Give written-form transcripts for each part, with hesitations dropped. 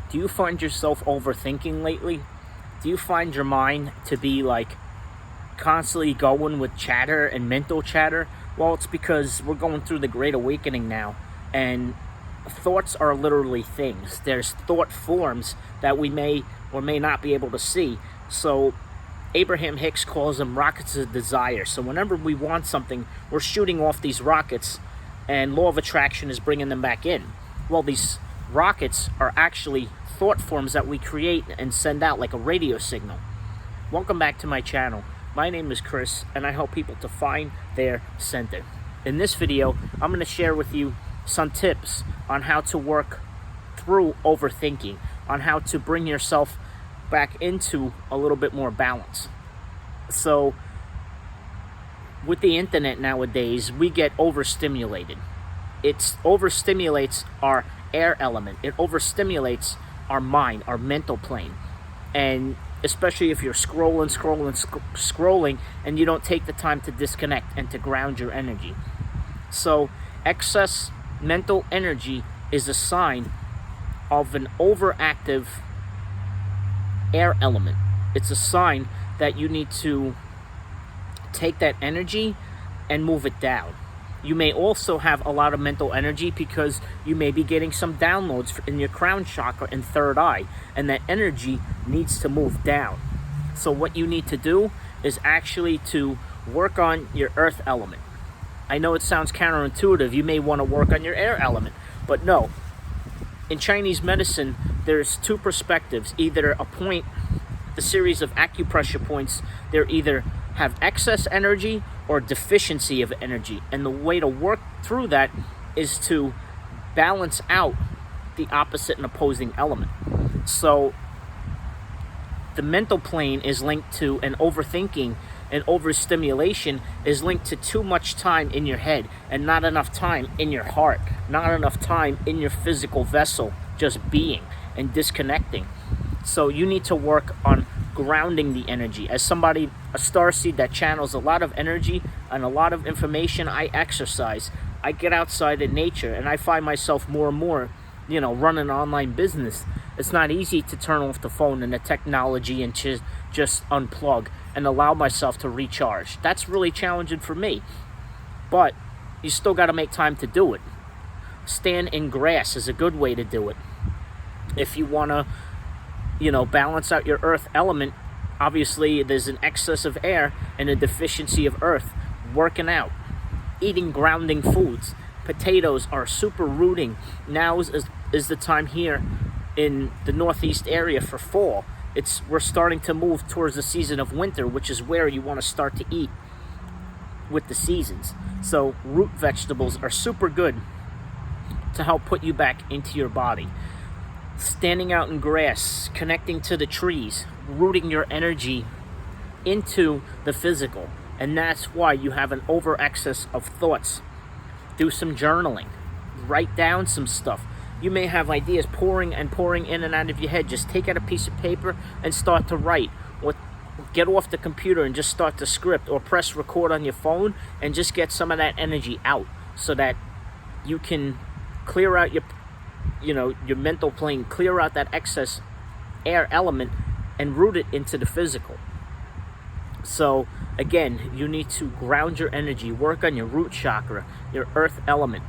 Do you find yourself overthinking lately? Do you find your mind to be like constantly going with chatter and mental chatter? Well, it's because we're going through the Great Awakening now, and thoughts are literally things. There's thought forms that we may or may not be able to see. So Abraham Hicks calls them rockets of desire. So whenever we want something, we're shooting off these rockets, and law of attraction is bringing them back in. Well, these rockets are actually thought forms that we create and send out like a radio signal. Welcome back to my channel. My name is Chris, and I help people to find their center. In this video, I'm going to share with you some tips on how to work through overthinking, on how to bring yourself back into a little bit more balance. So with the internet nowadays, we get overstimulated. It overstimulates our air element. It overstimulates our mind, our mental plane. And especially if you're scrolling, and you don't take the time to disconnect and to ground your energy. So excess mental energy is a sign of an overactive air element. It's a sign that you need to take that energy and move it down. You may also have a lot of mental energy because you may be getting some downloads in your crown chakra and third eye, and that energy needs to move down. So what you need to do is actually to work on your earth element. I know it sounds counterintuitive. You may want to work on your air element, but no. In Chinese medicine, there's two perspectives. Either a point, the series of acupressure points, they're either have excess energy or deficiency of energy. And the way to work through that is to balance out the opposite and opposing element. So the mental plane is linked to an overthinking, and overstimulation is linked to too much time in your head and not enough time in your heart, not enough time in your physical vessel, just being and disconnecting. So you need to work on grounding the energy. As somebody, a starseed that channels a lot of energy and a lot of information, I exercise. I get outside in nature, and I find myself more and more, running an online business. It's not easy to turn off the phone and the technology and just unplug and allow myself to recharge. That's really challenging for me, but you still got to make time to do it. Stand in grass is a good way to do it. If you want to balance out your earth element, obviously there's an excess of air and a deficiency of earth. Working out, eating grounding foods. Potatoes are super rooting. Now is the time here in the northeast area for fall. We're starting to move towards the season of winter, which is where you want to start to eat with the seasons. So root vegetables are super good to help put you back into your body. Standing out in grass, connecting to the trees, rooting your energy into the physical. And that's why you have an over excess of thoughts. Do some journaling. Write down some stuff. You may have ideas pouring in and out of your head. Just take out a piece of paper and start to write. Or get off the computer and just start to script, or press record on your phone and just get some of that energy out so that you can clear out your mental plane, clear out that excess air element and root it into the physical. So again, you need to ground your energy, work on your root chakra, your earth element.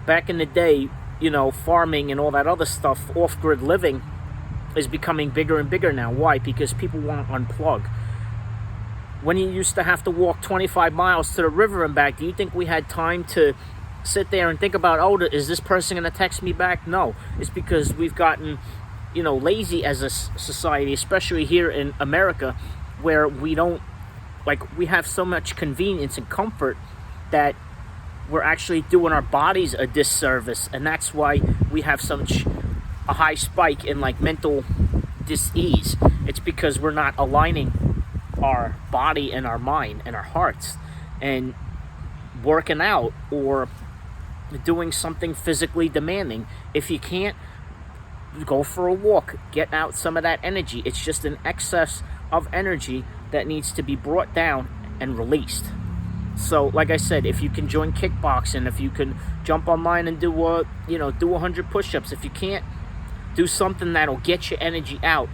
Back in the day, farming and all that other stuff, off-grid living is becoming bigger and bigger now. Why? Because people want to unplug. When you used to have to walk 25 miles to the river and back, do you think we had time to sit there and think about, is this person going to text me back? No. It's because we've gotten, lazy as a society, especially here in America, where we have so much convenience and comfort that we're actually doing our bodies a disservice. And that's why we have such a high spike in mental dis-ease. It's because we're not aligning our body and our mind and our hearts, and working out or doing something physically demanding. If you can't, go for a walk, get out some of that energy. It's just an excess of energy that needs to be brought down and released. So like I said, if you can join kickboxing, if you can jump online and do 100 push-ups, if you can't, Do something that'll get your energy out,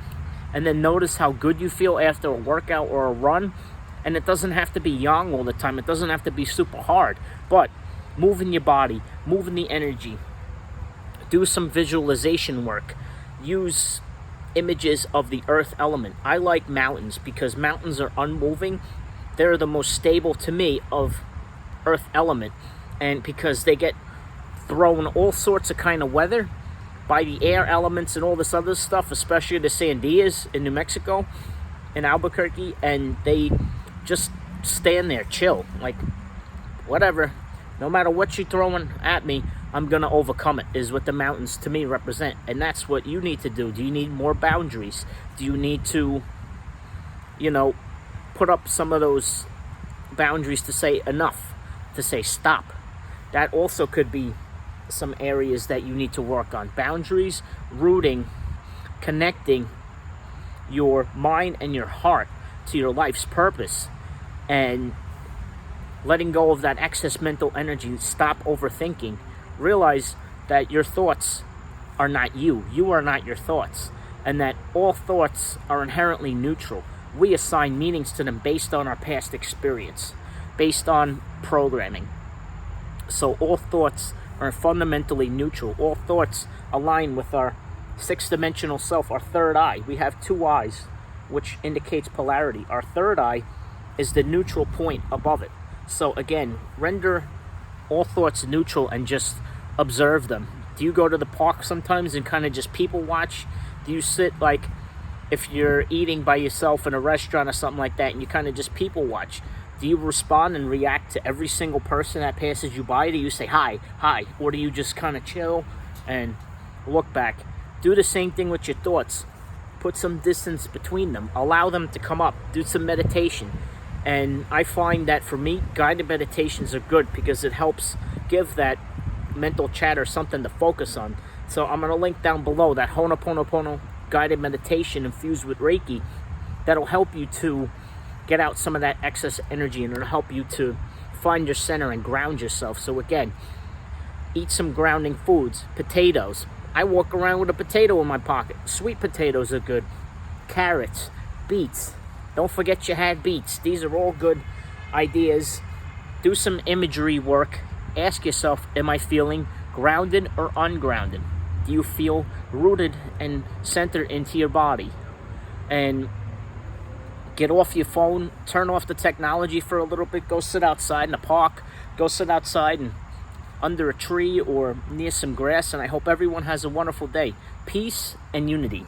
and then notice how good you feel after a workout or a run. And it doesn't have to be yang all the time. It doesn't have to be super hard, but moving your body, moving the energy. Do some visualization work. Use images of the earth element. I like mountains because mountains are unmoving. They're the most stable to me of earth element, and because they get thrown all sorts of kind of weather by the air elements and all this other stuff, especially the Sandias in New Mexico, in Albuquerque, and they just stand there, chill, like, whatever, no matter what you're throwing at me, I'm gonna overcome it, is what the mountains to me represent. And that's what you need to do. Do you need more boundaries? Do you need to, put up some of those boundaries to say enough, to say stop? That also could be some areas that you need to work on. Boundaries, rooting, connecting your mind and your heart to your life's purpose, and letting go of that excess mental energy. Stop overthinking. Realize that your thoughts are not you. You are not your thoughts, and that all thoughts are inherently neutral. We assign meanings to them based on our past experience, based on programming. So all thoughts are fundamentally neutral. All thoughts align with our sixth-dimensional self, our third eye. We have two eyes, which indicates polarity. Our third eye is the neutral point above it. So again, render all thoughts neutral and just observe them. Do you go to the park sometimes and kind of just people watch? Do you sit, like, if you're eating by yourself in a restaurant or something like that, and you kind of just people watch? Do you respond and react to every single person that passes you by? Do you say hi, or do you just kind of chill and look back? Do the same thing with your thoughts. Put some distance between them. Allow them to come up. Do some meditation. And I find that for me, guided meditations are good because it helps give that mental chatter something to focus on. So I'm going to link down below that Ho'oponopono guided meditation infused with Reiki that'll help you to get out some of that excess energy, and it'll help you to find your center and ground yourself. So again, eat some grounding foods. Potatoes. I walk around with a potato in my pocket. Sweet potatoes are good. Carrots, beets. Don't forget you had beets. These are all good ideas. Do some imagery work. Ask yourself, am I feeling grounded or ungrounded? Do you feel rooted and centered into your body? And get off your phone. Turn off the technology for a little bit. Go sit outside in the park. Go sit outside and under a tree or near some grass. And I hope everyone has a wonderful day. Peace and unity.